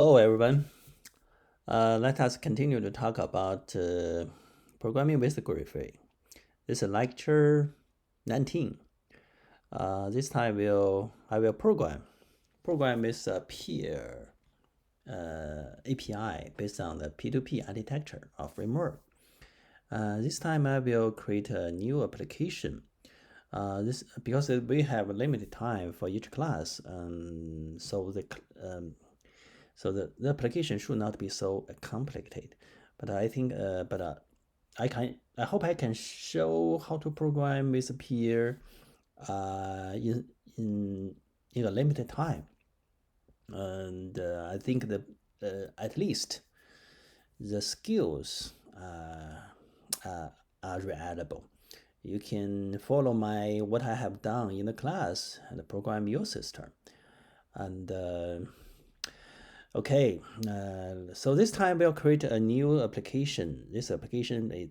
Hello, everyone. Let us continue to talk about programming with graph. This is lecture 19. This time I will program with a peer API based on the P2P architecture of framework. This time I will create a new application. This because we have a limited time for each class, so the application should not be so complicated. But I think, I hope I can show how to program with a peer in in a limited time, and I think that at least the skills are reliable. You can follow what I have done in the class and program your system. And okay, so this time we'll create a new application. This application is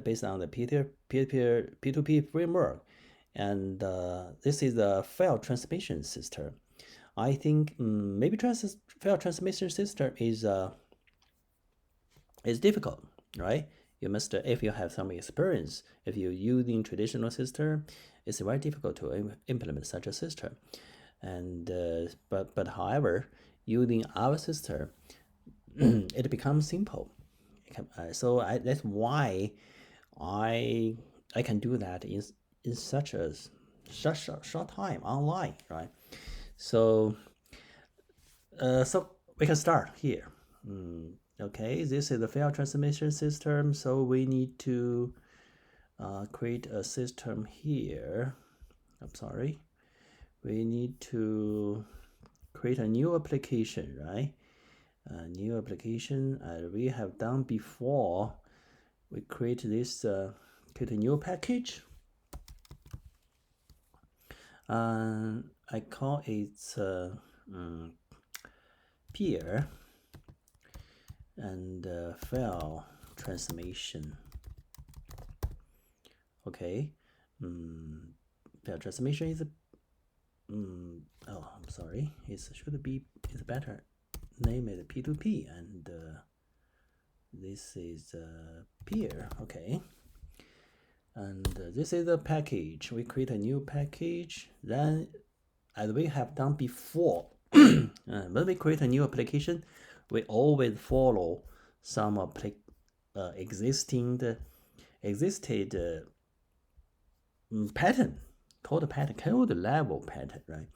based on the P2P framework, and this is a file transmission system. I think maybe file transmission system is difficult, right? You must, if you have some experience, if you're using traditional system, it's very difficult to implement such a system. And but however, using our system, it becomes simple. That's why I can do that in such a short time online, right? So so we can start here. Okay, this is the file transmission system. So we need to create a system here. I'm sorry. We need to create a new application, right? A new application we have done before. We create a new package. I call it peer and file transmission. Okay, file transmission is oh, I'm sorry. It's better. Name it P2P, and this is peer. Okay, and this is a package. We create a new package. Then, as we have done before, when we create a new application, we always follow some existed pattern code level pattern, right?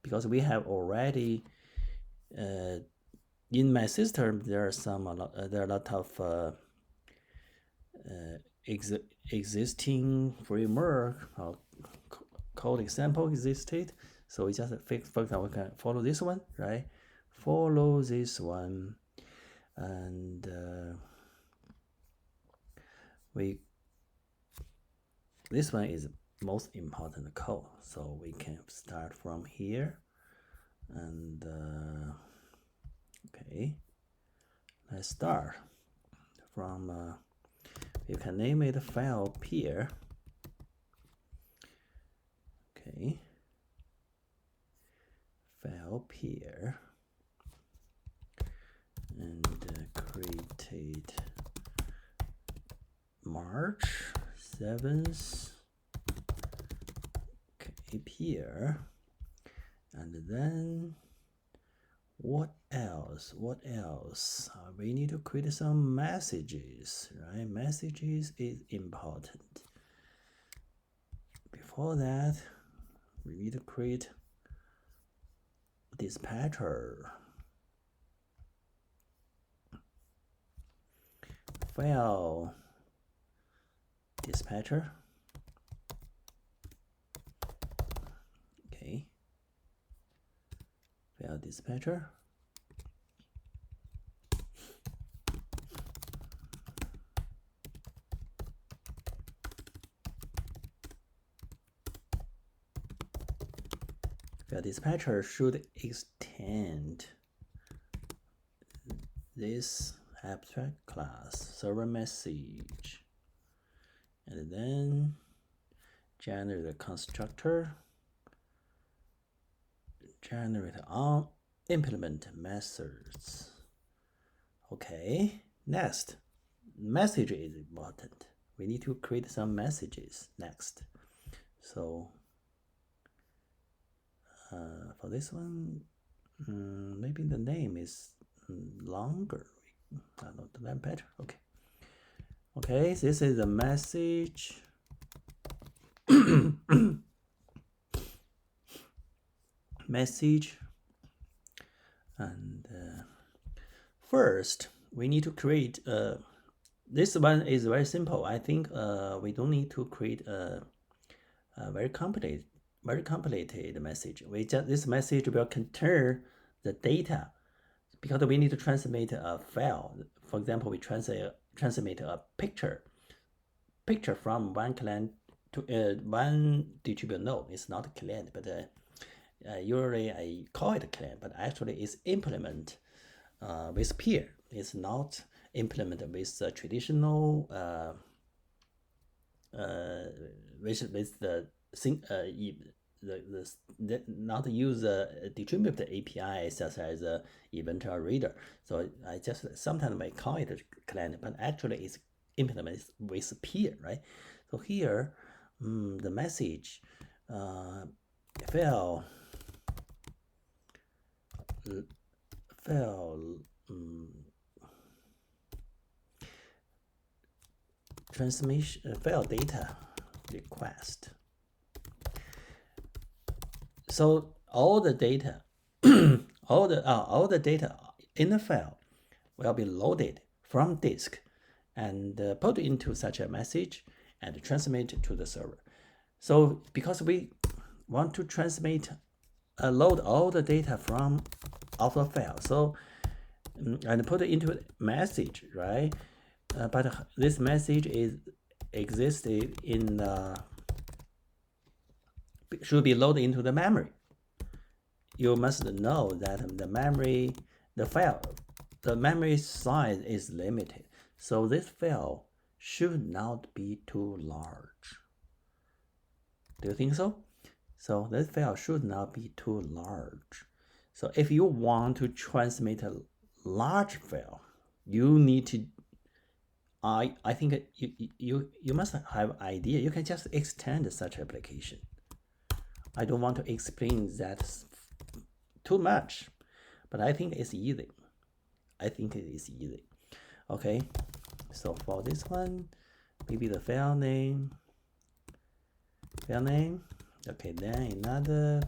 Because we have already in my system there are a lot of existing framework or code example existed. So we just for example, we can follow this one, right? Follow this one, and this one is most important code. So we can start from here, and okay, let's start from you can name it file peer. Okay, file peer, and created March 7th. Okay, peer, and then what else? We need to create some messages, right? Messages is important. Before that, we need to create dispatcher. File dispatcher. Okay. File dispatcher. File dispatcher should extend this abstract class server message, and then generate a constructor, generate on implement methods. Okay, next, message is important. We need to create some messages next. So for this one, maybe the name is longer. I know that better. Okay, this is a message. Message, and first we need to create this one is very simple. I think we don't need to create a very complicated message. This message will contain the data, because we need to transmit a file. For example, we transmit a picture from one client to one distributed node. It's not a client, but usually I call it a client, but actually it's implement with peer. It's not implemented with the traditional with the thing not use distributed API such as event or reader. So I just sometimes I call it a client, but actually it's implemented with peer, right? So here, the message file transmission file data request. So all the data, all the data in the file will be loaded from disk and put into such a message and transmit to the server. So because we want to transmit, load all the data from of the file, so and put it into a message, right? But this message is existed in should be loaded into the memory. You must know that the memory size is limited, so this file should not be too large. Do you think so? So this file should not be too large. So if you want to transmit a large file, you need to I think you must have idea. You can just extend such application. I don't want to explain that too much, but I think it's easy. I think it is easy. Okay, so for this one, maybe the file name. Okay, then another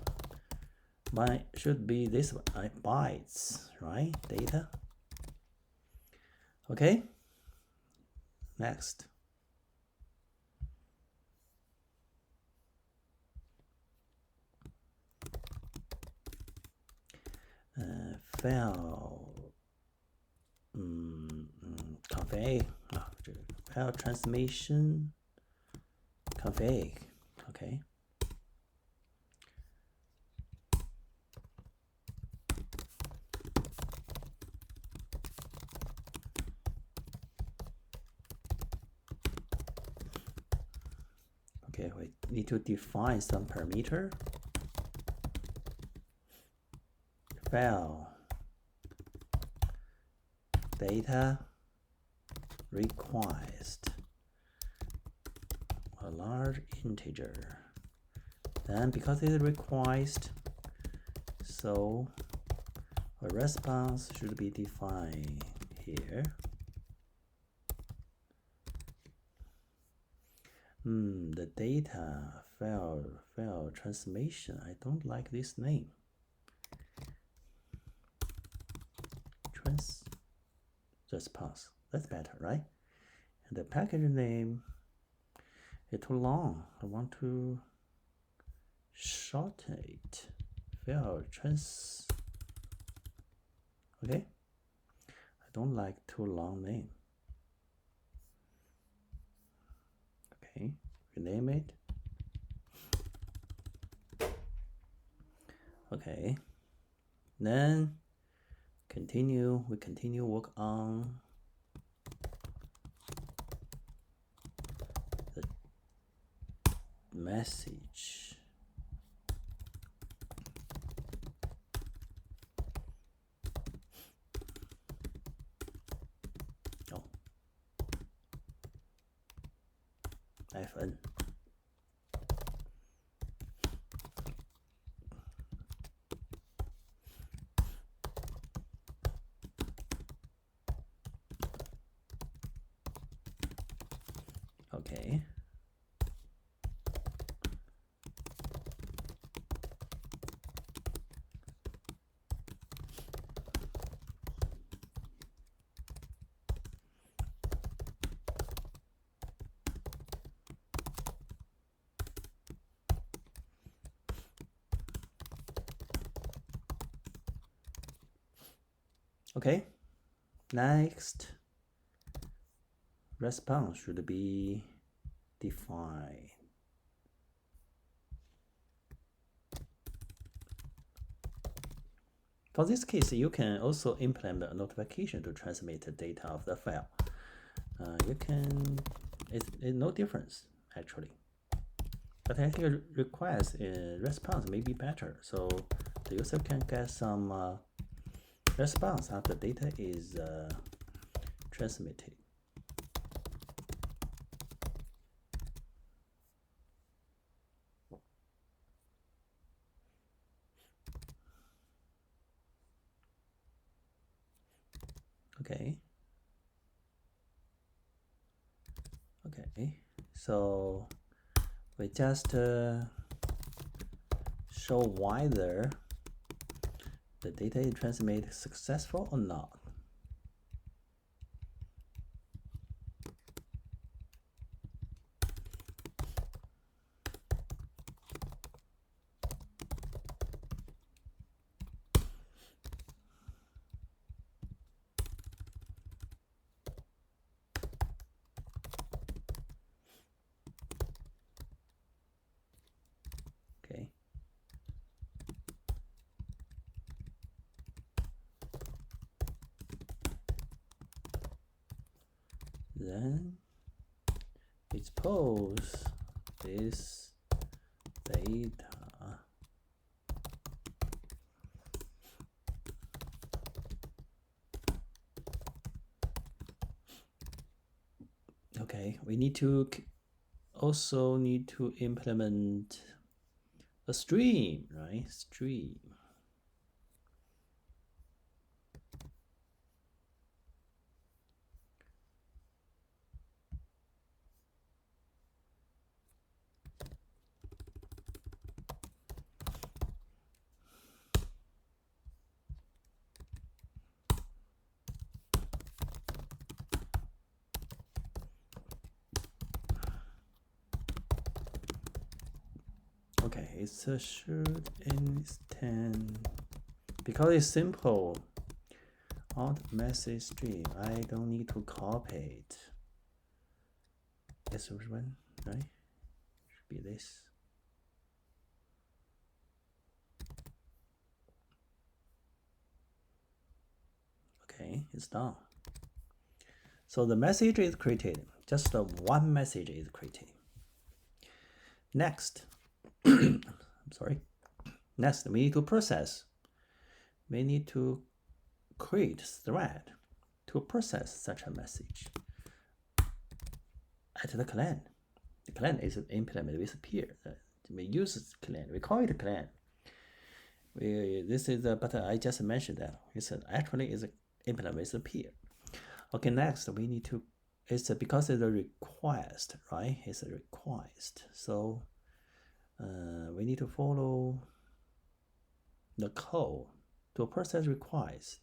one should be this one, bytes, right? Data. Okay. Next. File config, file transmission config. Okay. Okay, we need to define some parameter. File data request a large integer. Then because it is request, so a response should be defined here. The data file transmission. I don't like this name. Response. That's better, right? And the package name is too long. I want to shorten it. File trans. Okay. I don't like too long name. Okay. Rename it. Okay. Then we continue work on the message. FN. Okay. Okay. Next, response should be defined. For this case, you can also implement a notification to transmit the data of the file. It's no difference actually. But I think request response may be better, so the user can get some response after data is transmitted. Okay. Okay. So we just show whether the data is transmitted successful or not. Okay. Then expose this data. Okay, we also need to implement a stream, right? Stream. Okay, it's a should instant because it's simple. On the message stream, I don't need to copy it. This one, right? Should be this. Okay, it's done. So the message is created. Just one message is created. Next, I'm sorry. Next, we need to process. We need to create thread to process such a message at the client. The client is implemented with peer. We use client. We call it client. But I just mentioned that it's actually is implemented with a peer. Okay, next we need to. It's because it's a request, right? It's a request. So we need to follow the code to process request.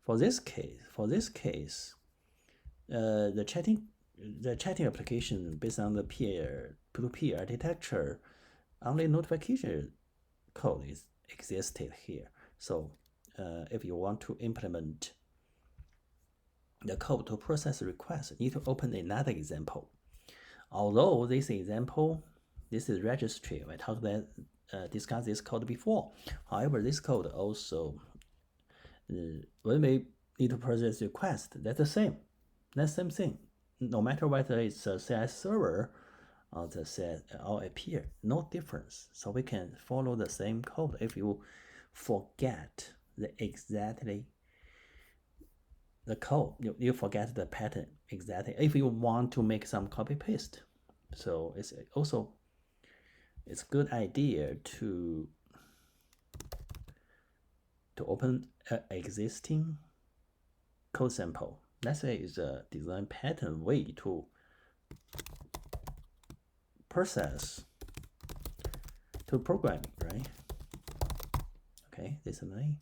For this case, the chatting application based on the P2P architecture, only notification code is existed here. So if you want to implement the code to process requests, you need to open another example. Although this example, this is registry. I talked about discussed this code before. However, this code also when we need to process request, that's the same. That's the same thing. No matter whether it's a CS server or the CS or a peer, no difference. So we can follow the same code. If you forget exactly the code, you forget the pattern exactly. If you want to make some copy paste, So it's also it's a good idea to open an existing code sample. Let's say it's a design pattern way to process to program, right? Okay, this way.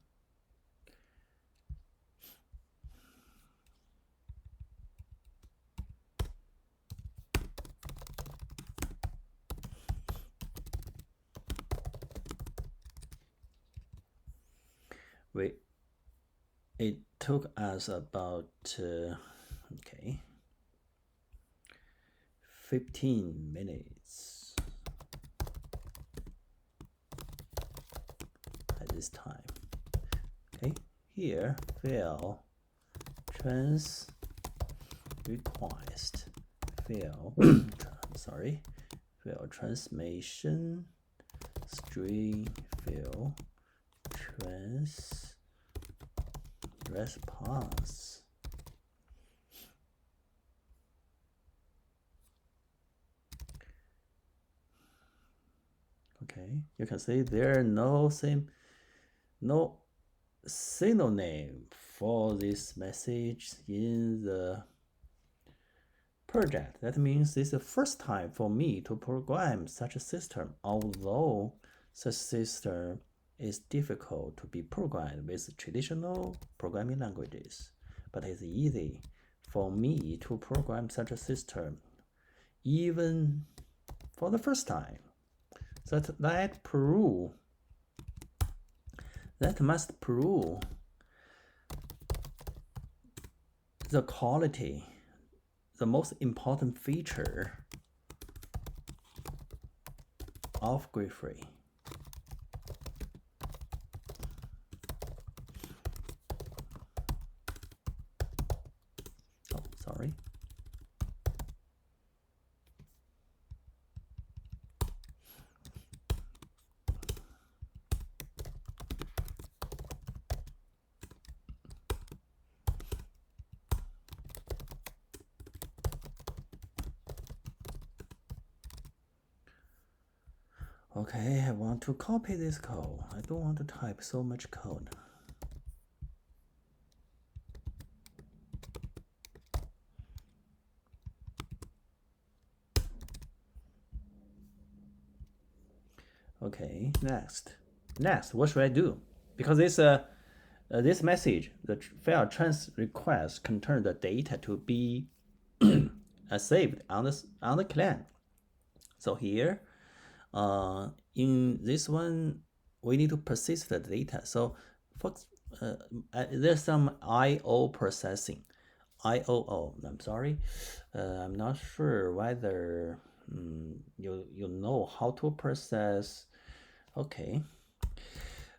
It took us about 15 minutes at this time. Okay, here fail trans request fail sorry, fail transmission string fail trans response. Okay, you can see there are no signal name for this message in the project. That means this is the first time for me to program such a system, although such system is difficult to be programmed with traditional programming languages, but it's easy for me to program such a system even for the first time. That must prove the quality, the most important feature of GridFree. Oh, sorry. Okay, I want to copy this code. I don't want to type so much code. Okay, next, what should I do? Because this message, the fail trans request, contains the data to be saved on the client. So here, in this one, we need to persist the data. So there's some I/O processing. I'm sorry. I'm not sure whether you know how to process. Okay.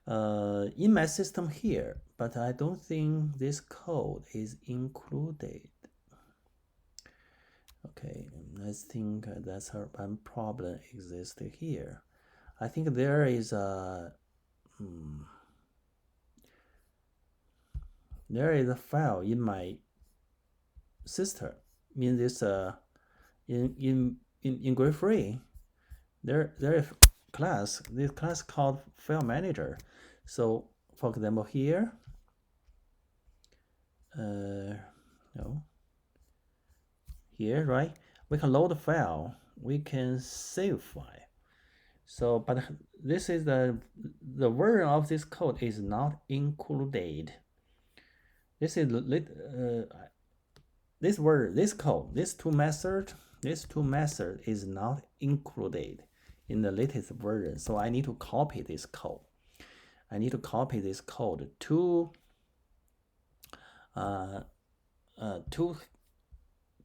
In my system here, but I don't think this code is included. Okay, I think that's one problem exists here. I think there is a file in my system. Means this in GridFree, there is this class called file manager. So for example here, no. Here, right? We can load the file. We can save file. So, but this is the version of this code is not included. This is this code, these two methods is not included in the latest version. So I need to copy this code. I need to copy this code to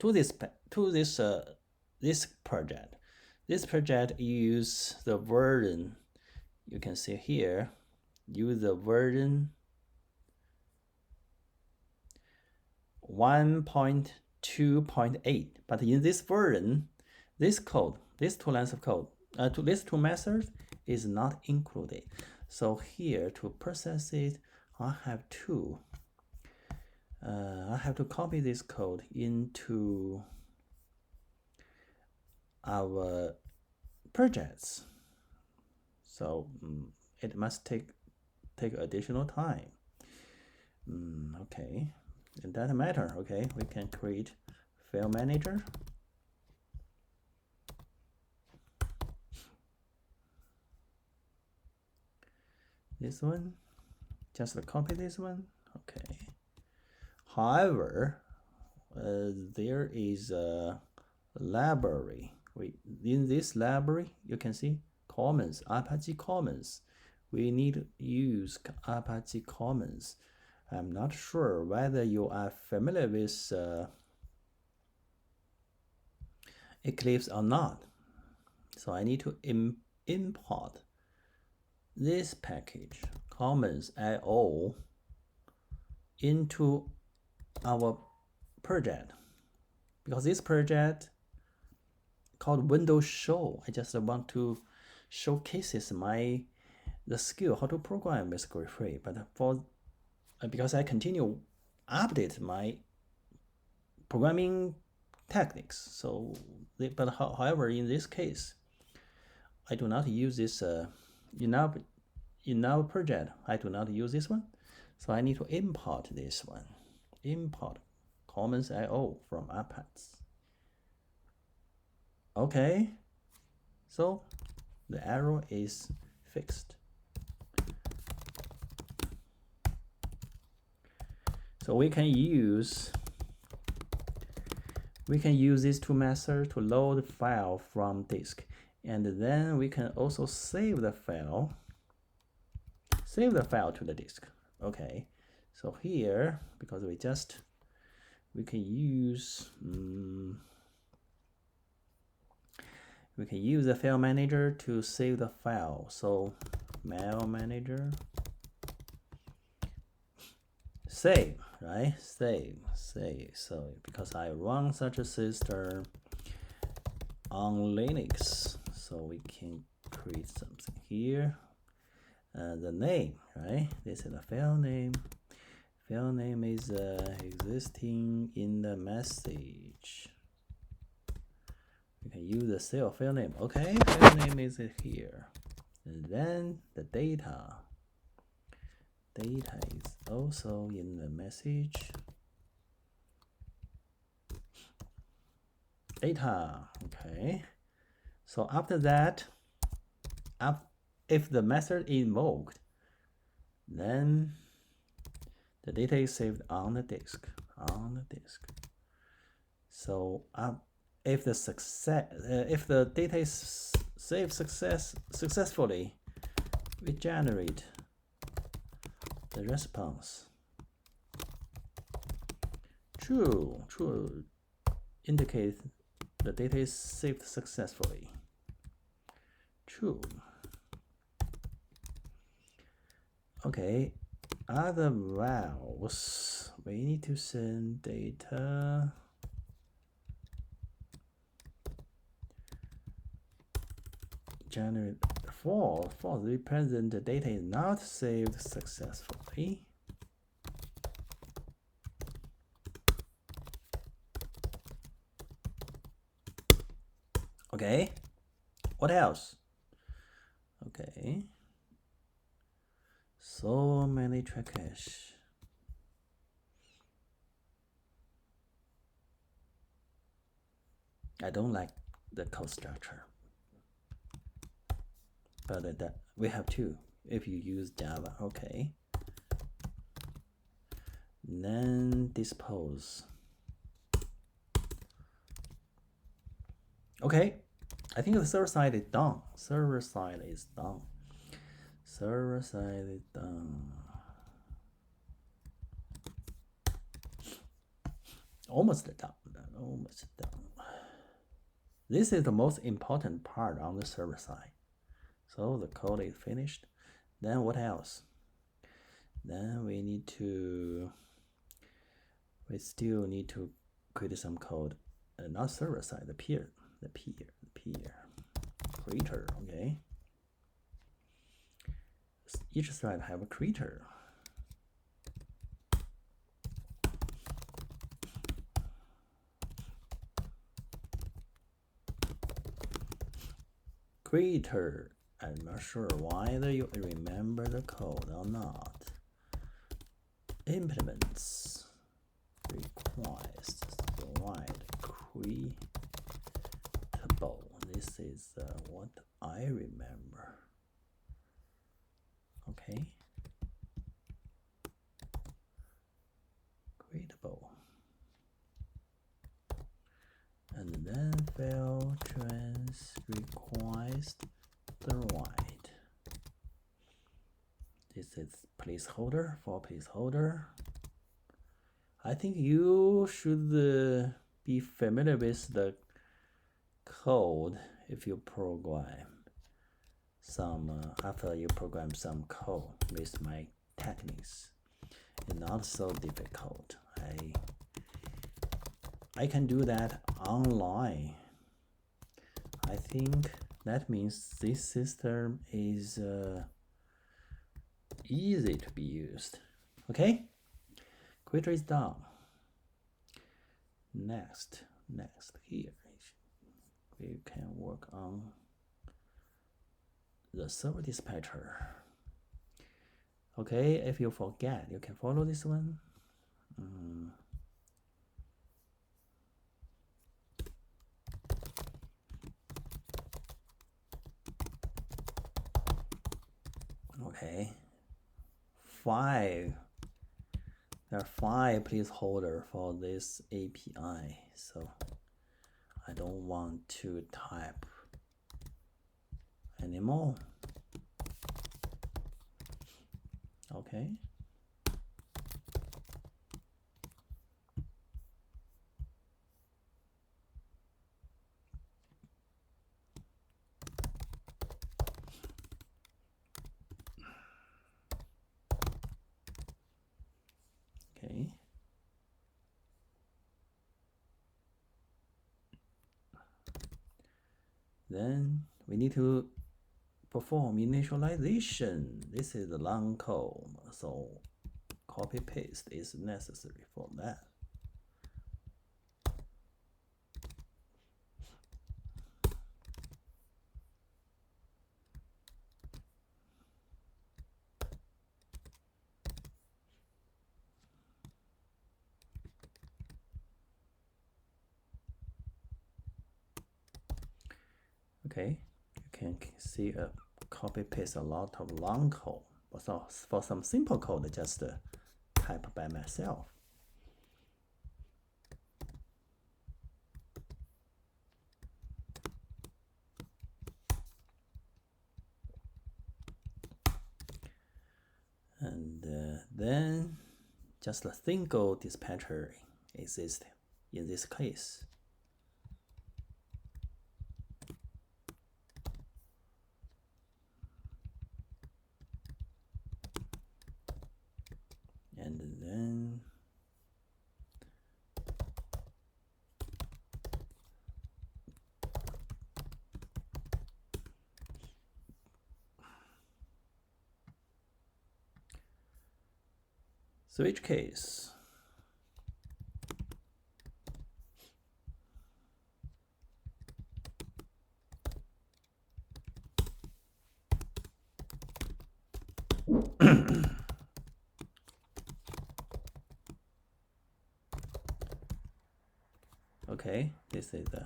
this project. This project use the version, you can see here, use the version 1.2.8. But in this version, this code, these two lines of code, these two methods is not included. So here to process it, I have to copy this code into our projects. So it must take additional time. Okay, it doesn't matter. Okay, we can create file manager. This one, just copy this one. Okay. However, there is a library. In this library, you can see Commons, Apache Commons. We need to use Apache Commons. I'm not sure whether you are familiar with Eclipse or not. So I need to import this package, Commons.io, into our project, because this project called Windows Show. I just want to showcases the skill how to program basically free, but because I continue update my programming techniques. So, however, in this case, I do not use this in our project. I do not use this one, so I need to import this one. Import Commons.io from Apache. Okay, so the error is fixed. So we can use these two methods to load the file from disk, and then we can also save the file to the disk. Okay, so here, because we can use the file manager to save the file. So file manager save, right? Save. So because I run such a system on Linux, so we can create something here. The name, right? This is the file name. File name is existing in the message. You can use the cell file name. Okay, file name is here. And then the data. Data is also in the message. Data, okay. So after that, if the method is invoked, then the data is saved on the disk. So if the data is saved successfully, we generate the response. True indicates the data is saved successfully. True. Okay, other values, we need to send data. Generate false represent the data is not saved successfully. Okay, what else? Okay, so many trackers. I don't like the code structure, but we have two if you use Java. Okay, then dispose. Okay, I think the server side is done. Almost done. This is the most important part on the server side. So the code is finished. Then what else? Then we still need to create some code. Not server side, the peer creator. Okay. Each thread have a creator. creator, I'm not sure whether you remember the code or not. Implements request provide creatable. This is what I remember. Okay. Creatable. And then fail trans request provide. This is placeholder for placeholder. I think you should be familiar with the code if you program some after you program some code with my techniques. It's not so difficult. I can do that online. I think that means this system is easy to be used. Okay, creator is done. Next here we can work on the server dispatcher. Okay, if you forget, you can follow this one. Okay, there are 5 placeholders for this API, so I don't want to type anymore. Okay. Okay. Then we need to perform initialization. This is a long code, so copy paste is necessary for that. Okay, you can see a copy paste a lot of long code. So for some simple code, just type by myself. And then just a single dispatcher exists in this case. And then switch case. Okay, this is the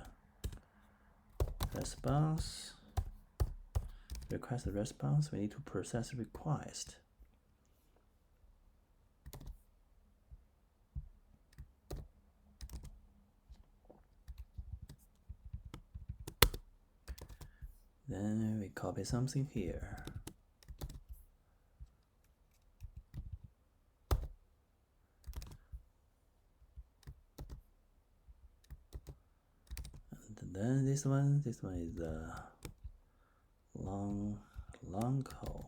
response. Request the response. We need to process request. Then we copy something here. And then this one is the long code.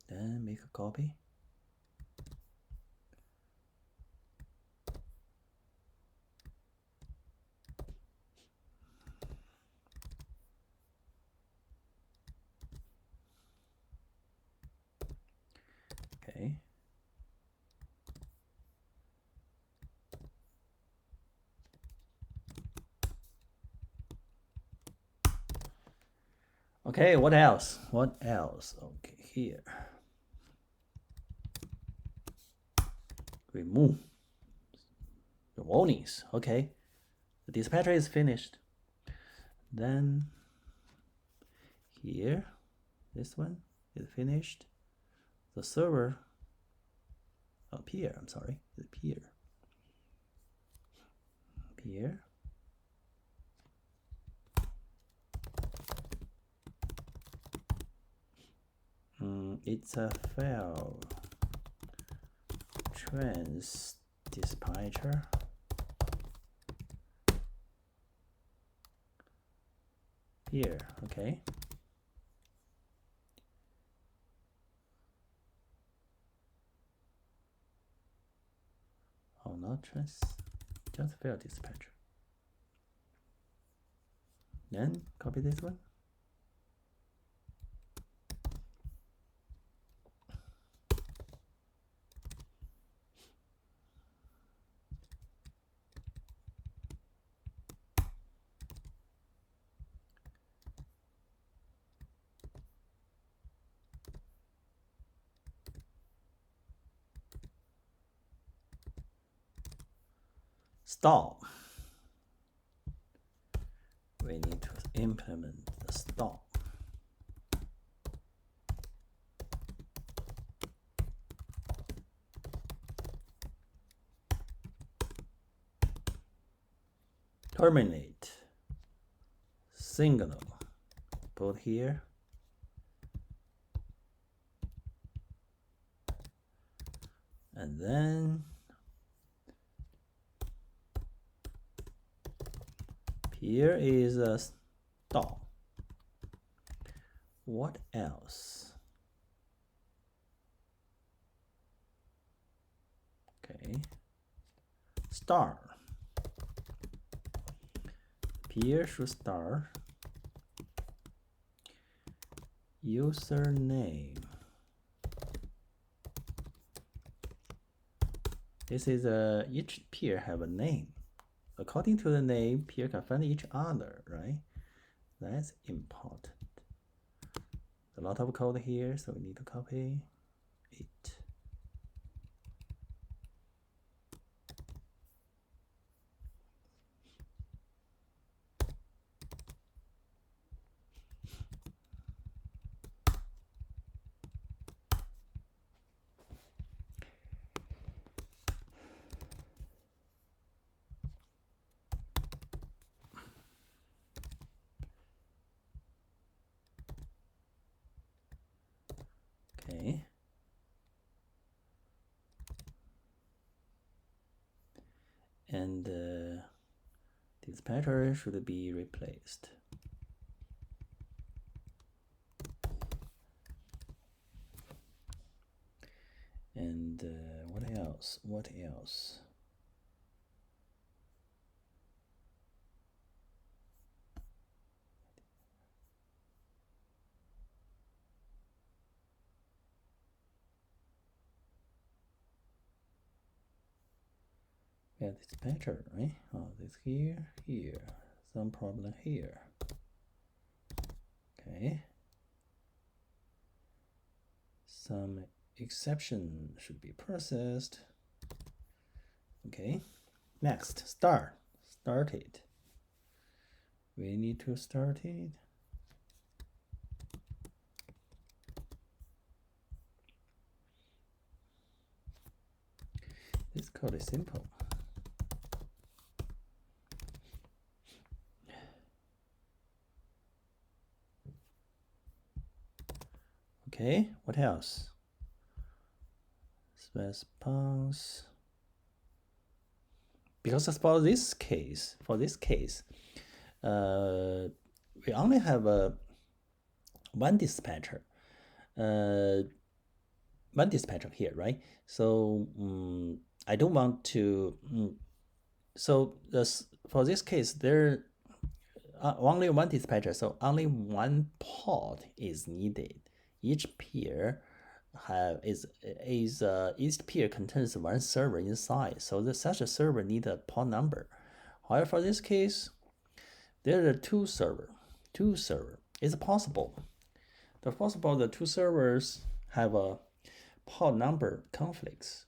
Then make a copy. Okay. Okay, what else? What else? Okay, here. Remove the warnings. Okay, the dispatcher is finished. Then here, this one is finished. The server appear. I'm sorry, appear. Appear. It's a fail. Trans dispatcher. Here, okay. Oh, not trans, just fail dispatcher. Then copy this one. Stop. We need to implement the stop. Terminate. Signal. Put here. And then here is a stop. What else? Okay. Star. Here should start. Username. This is each peer have a name. According to the name, peer can find each other, right? That's important. A lot of code here, so we need to copy it. Okay. And dispatcher should be replaced. And what else? What else? Yeah, dispatcher, right? Oh, this here, here. Some problem here. Okay. Some exception should be processed. Okay. Next, start. Start it. We need to start it. This code is simple. Okay, what else? Response. Because for this case, we only have one dispatcher here, right? So I don't want to. So for this case, there only one dispatcher, so only one pod is needed. Each peer each peer contains one server inside, so such a server needs a pod number. However, for this case, there are two server. It's possible. The two servers have a port number conflicts.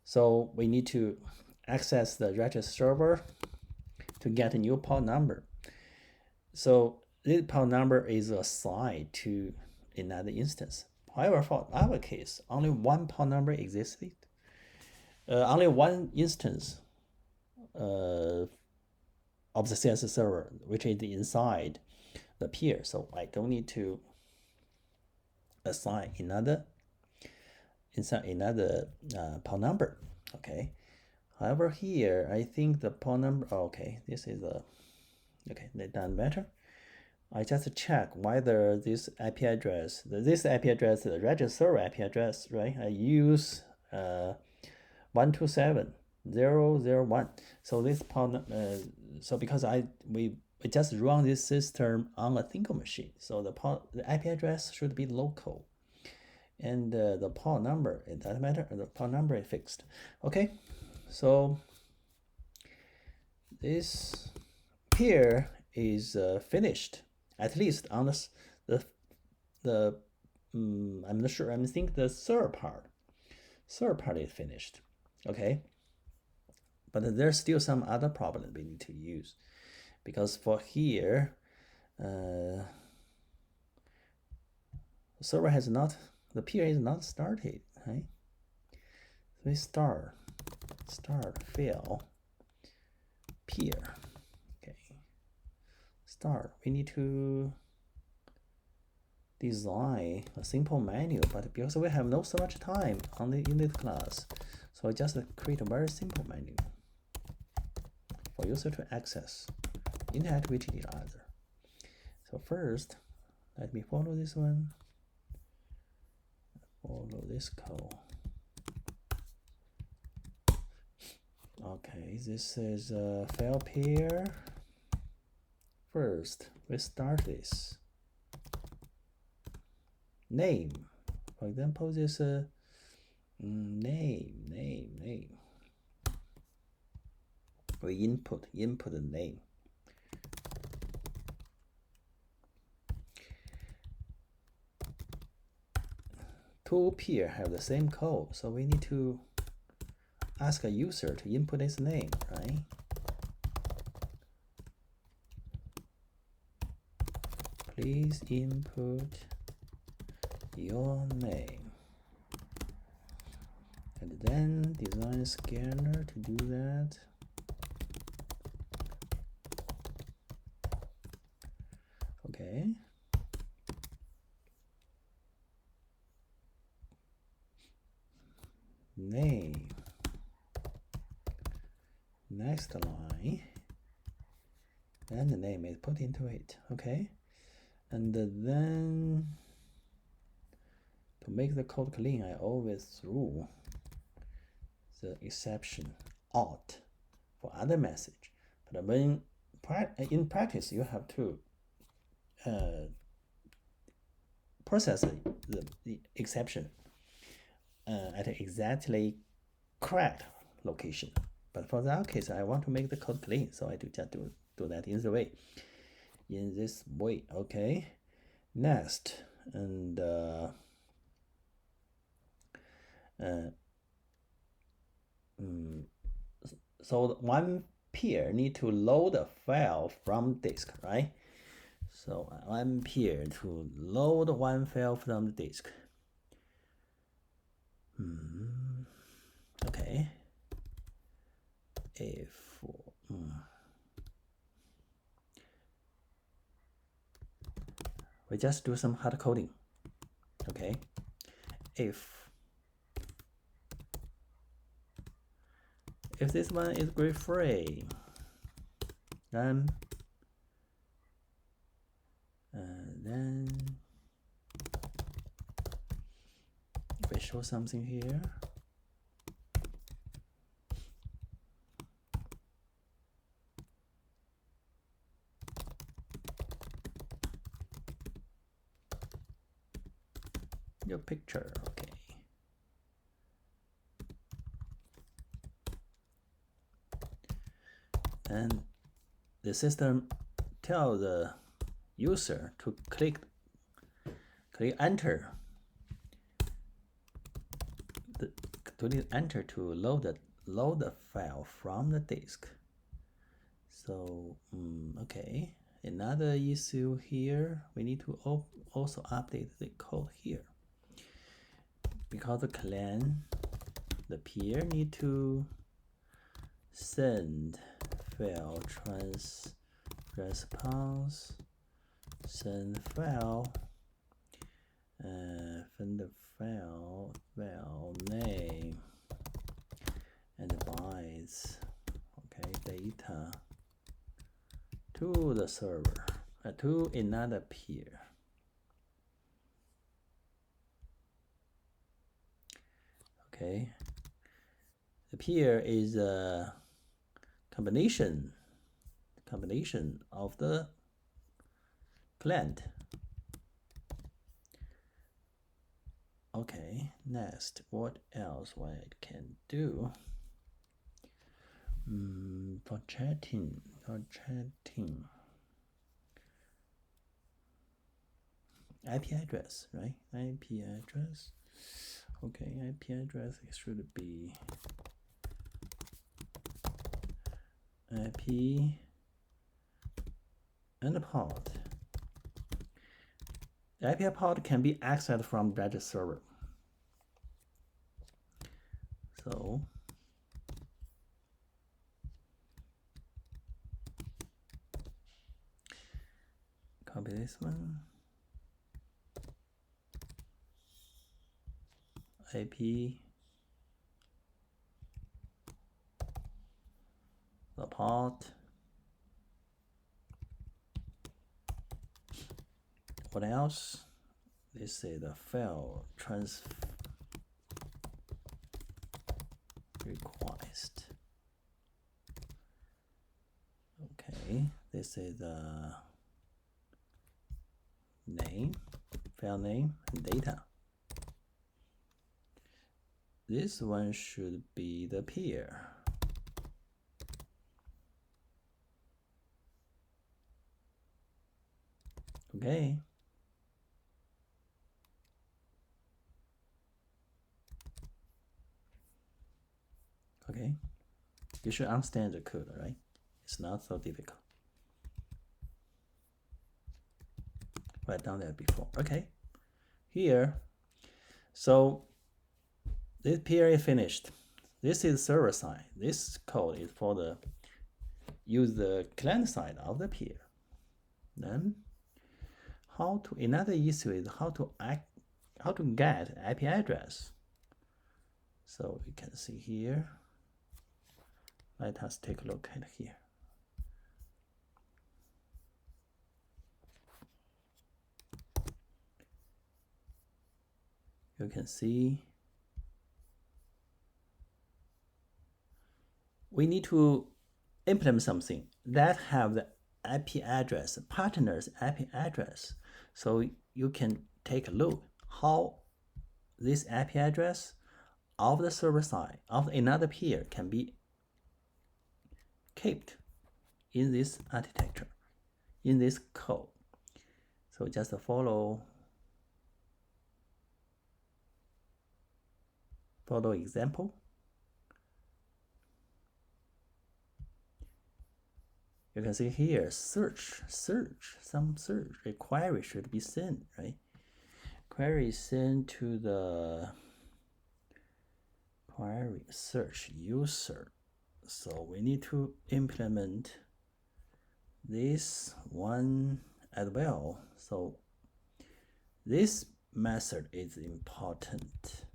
So we need to access the register server to get a new port number. So this port number is assigned to another instance. However, for our case, only one port number existed. Only one instance of the CSS server, which is inside the peer. So I don't need to assign another port number. Okay. However, here I think the port number. Okay, this is a okay. That doesn't matter. I just check whether this IP address, the register server IP address, right? I use 127.0.0.1. So this port, so because we just run this system on a single machine, so the IP address should be local, and the port number, it doesn't matter. The port number is fixed. Okay, so this here is finished. At least on the I'm not sure. I think the third part is finished. Okay, but there's still some other problem we need to use, because for here, server has not, the peer is not started. Right? So we start fail peer. Start, we need to design a simple menu, but because we have no so much time on the unit class, so I just create a very simple menu for user to access, interact with each other. So first, let me follow this one, follow this code. Okay, this is a fail peer. First, we start this name. For example, this name. We input the name. Two peer have the same code, so we need to ask a user to input his name, right? Please input your name, and then design a scanner to do that. Okay. Name. Next line, and the name is put into it. Okay. And then to make the code clean, I always throw the exception out for other message. But when in practice, you have to process the exception at exactly correct location. But for that case, I want to make the code clean, so I just do that in this way. Okay, next, and so one peer need to load a file from disk, right? So one peer to load one file from the disk. Okay. If we just do some hard coding. Okay. If this one is grid free, then if I show something here, your picture. Okay. And the system tell the user to click enter. Click enter to load the file from the disk. So okay, another issue here, we need to also update the code here, because the clan, the peer need to send file response, send file, send the file name and bytes, okay, data to the server, to another peer. Okay, the peer is a combination of the client. Okay, next, what else I can do? For chatting, IP address, right? IP address. Okay, IP address should be IP and port. The IP port can be accessed from that server. So copy this one. IP, the port. What else? This is the file transfer request. Okay, this is the name, file name, and data. This one should be the peer. Okay. Okay. You should understand the code, right? It's not so difficult. I've done that before. Okay. Here. So this peer is finished. This is server side. This code is for the use the client side of the peer. Then another issue is how to get IP address. So we can see here. Let us take a look at here. You can see we need to implement something that have the IP address, partner's IP address. So you can take a look how this IP address of the server side of another peer can be kept in this architecture, in this code. So just follow example. You can see here, search, some search, a query should be sent, right? Query sent to the query search user. So we need to implement this one as well. So this method is important.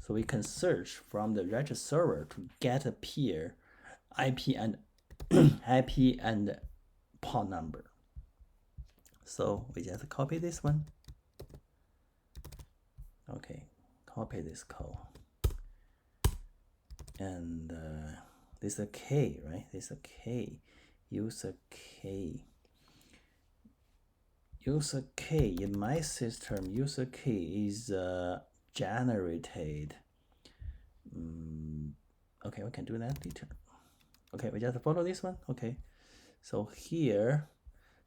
So we can search from the register server to get a peer IP and IP and port number. So we just copy this one. Okay, copy this code. And this is a K, right? This is a K. User K. User K in my system. User K is generated. Okay, we can do that later. Okay, we just follow this one. Okay, so here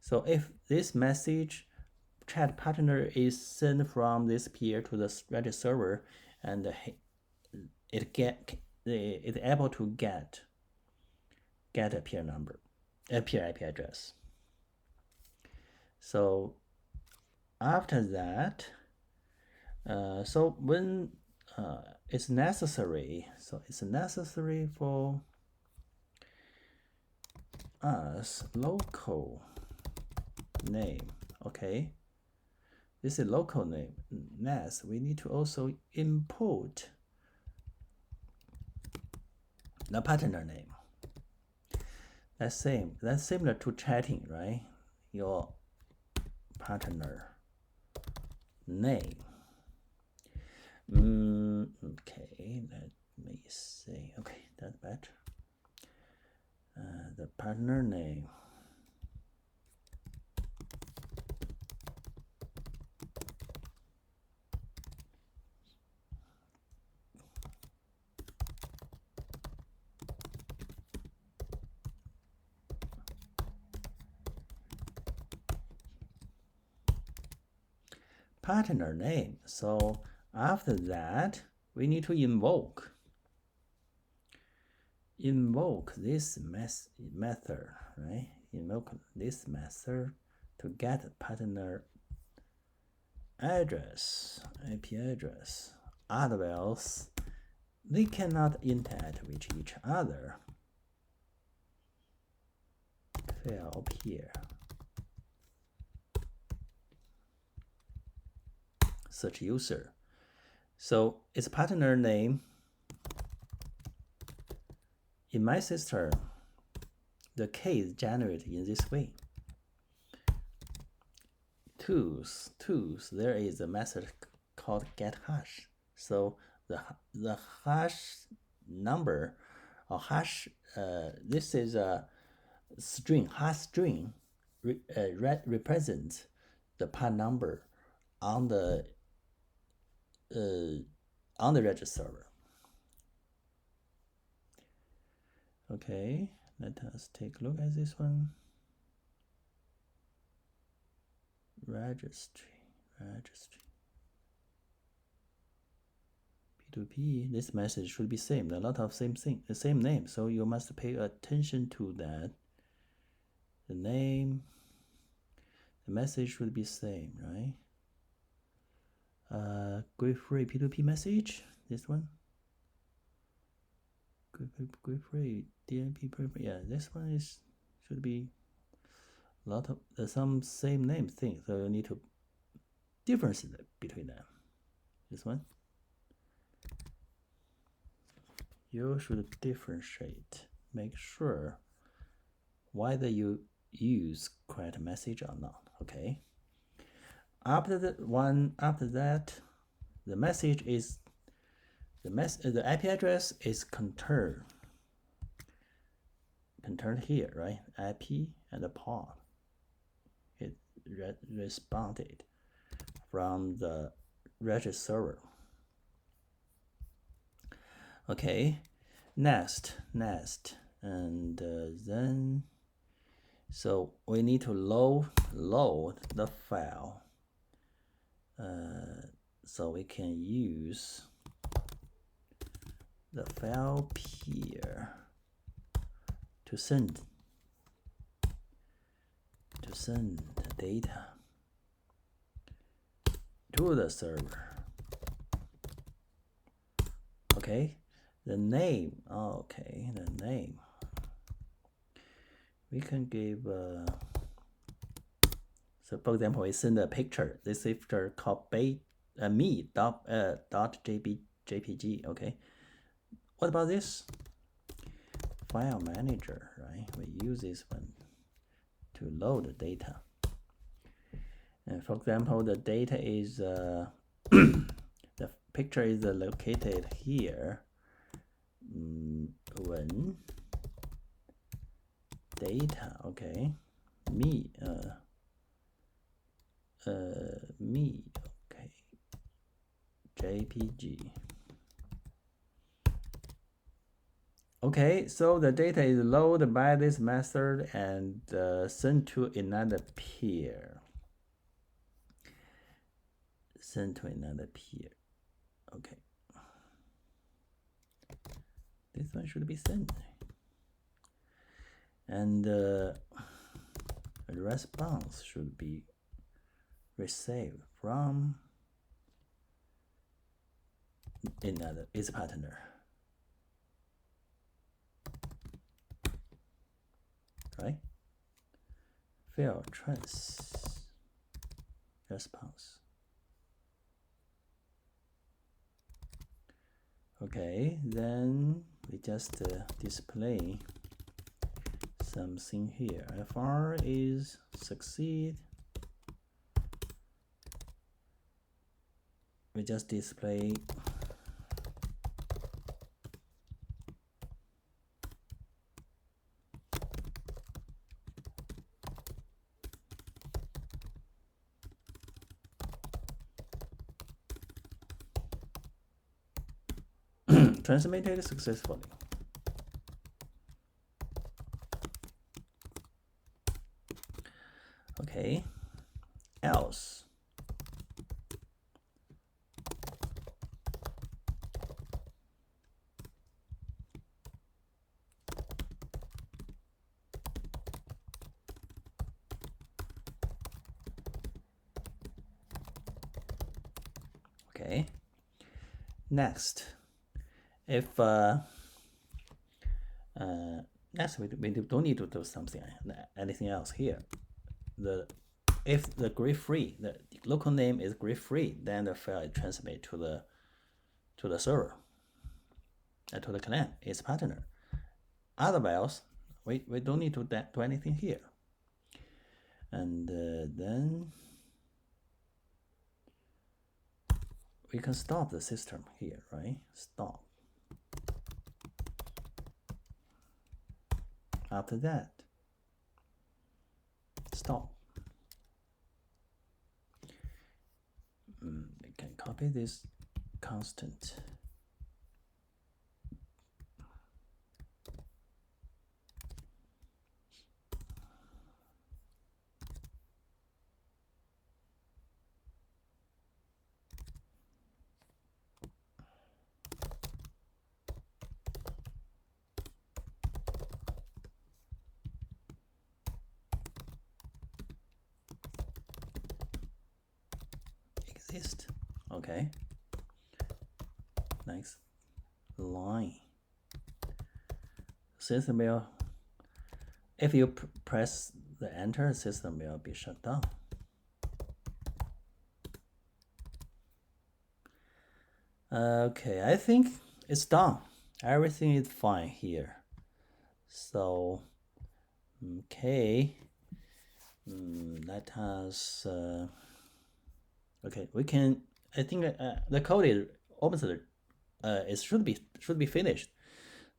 So if this message chat partner is sent from this peer to the Redis server, and it's able to get a peer number, a peer IP address. So after that, so when it's necessary, so it's necessary for us local name. Okay, this is local name. Next, we need to also import the partner name. That's similar to chatting, right? Your partner name. Okay, let me see. Okay, that's better. The partner name. Partner name. So after that, we need to invoke this method, right? Invoke this method to get partner address, IP address. Otherwise, they cannot interact with each other. Fail here. Search user. So its partner name. In my system, the key is generated in this way. Tools, there is a method called getHash. So the hash number or hash, this is a string, hash string represents the part number on the Redis server. Okay, let us take a look at this one. Registry. P2P, this message should be same. A lot of same thing, the same name. So you must pay attention to that. The name, the message should be same, right? Free P2P message, this one. Free DNP, yeah, this one should be a lot of some same name thing. So you need to difference between them. This one. You should differentiate, make sure whether you use correct message or not. Okay. After that, the message is the IP address is contained here, right? IP and the pod. It responded from the Redis server. Okay, next, and then so we need to load the file, so we can use the file peer to send the data to the server. Okay, the name. Okay, the name. We can give. So for example, we send a picture. This picture called me.jpg. Okay. What about this? File manager, right? We use this one to load the data. And for example, the data is the picture is located here. When data, okay, me, okay, JPG. Okay, so the data is loaded by this method and sent to another peer. Sent to another peer. Okay. This one should be sent. And the response should be received from another its partner. Right? Fail trans response. Okay, then we just display something here. FR is succeed. We just display transmitted successfully. Okay, else. Okay, next, if next we don't need to do something anything else here. If the grid free, the local name is grid free, then the file is transmitted to the server and to the client, its partner. Otherwise, we don't need to do anything here. And then we can stop the system here, right? Stop. After that, stop. We can copy this constant. Exist. Okay. Next line. System will, if you press the enter, system will be shut down. Okay, I think it's done. Everything is fine here. So, okay, let us. Okay, we can. I think the code is almost. It should be finished.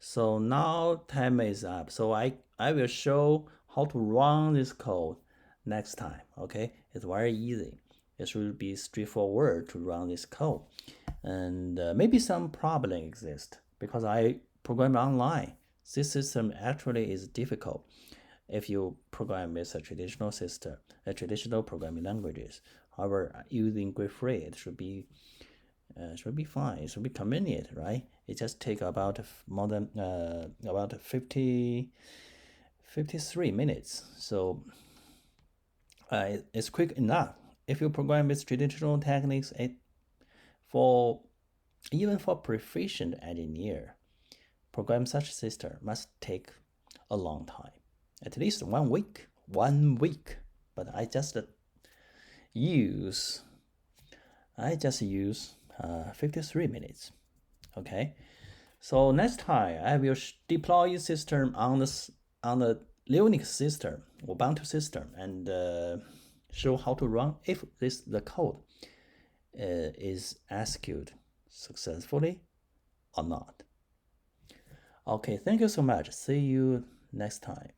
So now time is up. So I will show how to run this code next time. Okay, it's very easy. It should be straightforward to run this code, and maybe some problem exist because I program online. This system actually is difficult if you program with a traditional system, a traditional programming languages. However, using grid free, it should be fine. It should be convenient, right? It just take about more than about 53 minutes. So it's quick enough. If you program with traditional techniques, even for proficient engineer, program such system must take a long time, at least 1 week. 1 week. But I just use 53 minutes. Okay, so next time I will deploy system on the Linux system, Ubuntu system, and show how to run if the code is executed successfully or not. Okay, thank you so much. See you next time.